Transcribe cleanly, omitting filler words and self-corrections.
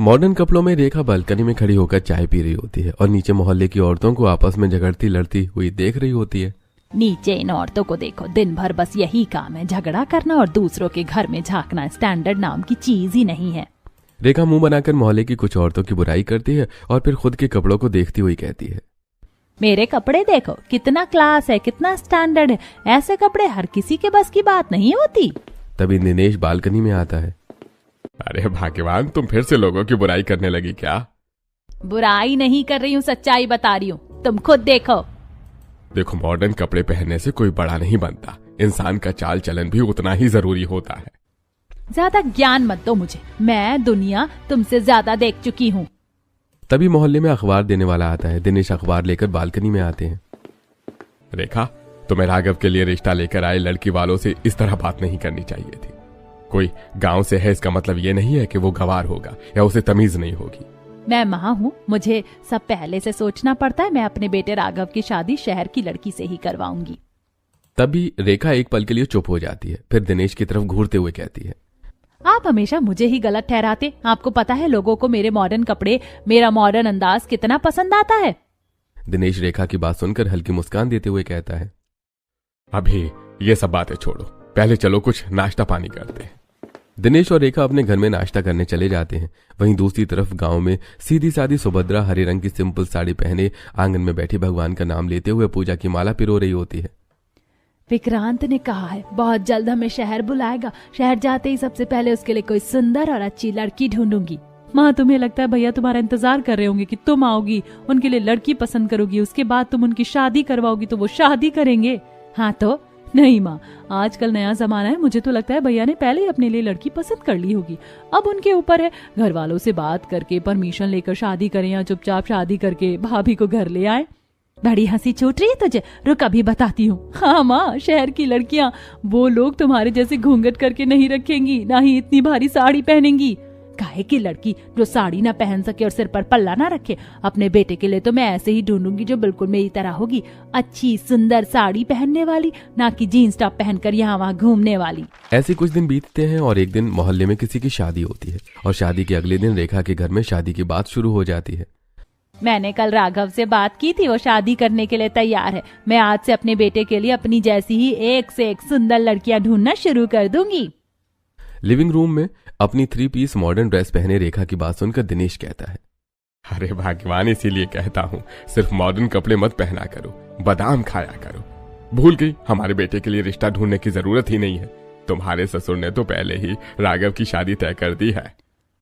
Modern कपड़ों में रेखा balcony में खड़ी होकर चाय पी रही होती है और नीचे मोहल्ले की औरतों को आपस में झगड़ती लड़ती हुई देख रही होती है। नीचे इन औरतों को देखो, दिन भर बस यही काम है, झगड़ा करना और दूसरों के घर में झांकना। स्टैंडर्ड नाम की चीज ही नहीं है। रेखा मुंह बनाकर मोहल्ले की कुछ औरतों की बुराई करती है और फिर खुद के कपड़ों को देखती हुई कहती है, मेरे कपड़े देखो, कितना क्लास है, कितना स्टैंडर्ड है। ऐसे कपड़े हर किसी के बस की बात नहीं होती। तभी दिनेश बालकनी में आता है। अरे भाग्यवान, तुम फिर से लोगों की बुराई करने लगी क्या? बुराई नहीं कर रही हूँ, सच्चाई बता रही हूँ, तुम खुद देखो। देखो, मॉडर्न कपड़े पहनने से कोई बड़ा नहीं बनता। इंसान का चाल चलन भी उतना ही जरूरी होता है। ज्यादा ज्ञान मत दो मुझे, मैं दुनिया तुमसे ज्यादा देख चुकी हूँ। तभी मोहल्ले में अखबार देने वाला आता है। दिनेश अखबार लेकर बालकनी में आते हैं। रेखा, तुम्हें राघव के लिए रिश्ता लेकर आए लड़की वालों से इस तरह बात नहीं करनी चाहिए थी। कोई गांव से है इसका मतलब ये नहीं है कि वो गंवार होगा या उसे तमीज नहीं होगी। मैं माँ हूँ, मुझे सब पहले से सोचना पड़ता है। मैं अपने बेटे राघव की शादी शहर की लड़की से ही करवाऊंगी। तभी रेखा एक पल के लिए चुप हो जाती है, फिर दिनेश की तरफ घूरते हुए कहती है, आप हमेशा मुझे ही गलत ठहराते। आपको पता है लोगों को मेरे मॉडर्न कपड़े, मेरा मॉडर्न अंदाज कितना पसंद आता है। दिनेश रेखा की बात सुनकर हल्की मुस्कान देते हुए कहता है, अभी ये सब बातें छोड़ो, पहले चलो कुछ नाश्ता पानी करते हैं। दिनेश और रेखा अपने घर में नाश्ता करने चले जाते हैं। वहीं दूसरी तरफ गांव में सीधी सादी सुभद्रा हरे रंग की सिंपल साड़ी पहने आंगन में बैठी भगवान का नाम लेते हुए पूजा की माला पिरो रही होती है। विक्रांत ने कहा है बहुत जल्द हमें शहर बुलाएगा। शहर जाते ही सबसे पहले उसके लिए कोई सुंदर और अच्छी लड़की ढूंढूंगी। माँ, तुम्हें लगता है भैया तुम्हारा इंतजार कर रहे होंगे कि तुम आओगी, उनके लिए लड़की पसंद करोगी, उसके बाद तुम उनकी शादी करवाओगी तो वो शादी करेंगे। हाँ तो नहीं माँ, आजकल नया जमाना है। मुझे तो लगता है भैया ने पहले ही अपने लिए लड़की पसंद कर ली होगी। अब उनके ऊपर है, घर वालों से बात करके परमिशन लेकर शादी करें या चुपचाप शादी करके भाभी को घर ले आए। बड़ी हंसी छूट रही है तुझे, रुक अभी बताती हूँ। हाँ माँ, शहर की लड़कियाँ वो लोग तुम्हारे जैसे घूंघट करके नहीं रखेंगी, ना ही इतनी भारी साड़ी पहनेंगी। काहे की लड़की जो साड़ी ना पहन सके और सिर पर पल्ला ना रखे। अपने बेटे के लिए तो मैं ऐसे ही ढूंढूंगी जो बिल्कुल मेरी तरह होगी, अच्छी सुंदर साड़ी पहनने वाली, ना कि जीन्स टॉप पहनकर यहाँ वहाँ घूमने वाली। ऐसे कुछ दिन बीतते हैं और एक दिन मोहल्ले में किसी की शादी होती है और शादी के अगले दिन रेखा के घर में शादी की बात शुरू हो जाती है। मैंने कल राघव से बात की थी, वो शादी करने के लिए तैयार है। मैं आज से अपने बेटे के लिए अपनी जैसी ही एक से एक सुंदर लड़कियां ढूंढना शुरू कर दूंगी। लिविंग रूम में अपनी 3 पीस मॉडर्न ड्रेस पहने रेखा की बात सुनकर दिनेश कहता है, अरे भाग्यवान, इसीलिए कहता हूँ सिर्फ मॉडर्न कपड़े मत पहना करो, बादाम खाया करो। भूल गई, हमारे बेटे के लिए रिश्ता ढूंढने की जरूरत ही नहीं है। तुम्हारे ससुर ने तो पहले ही राघव की शादी तय कर दी है।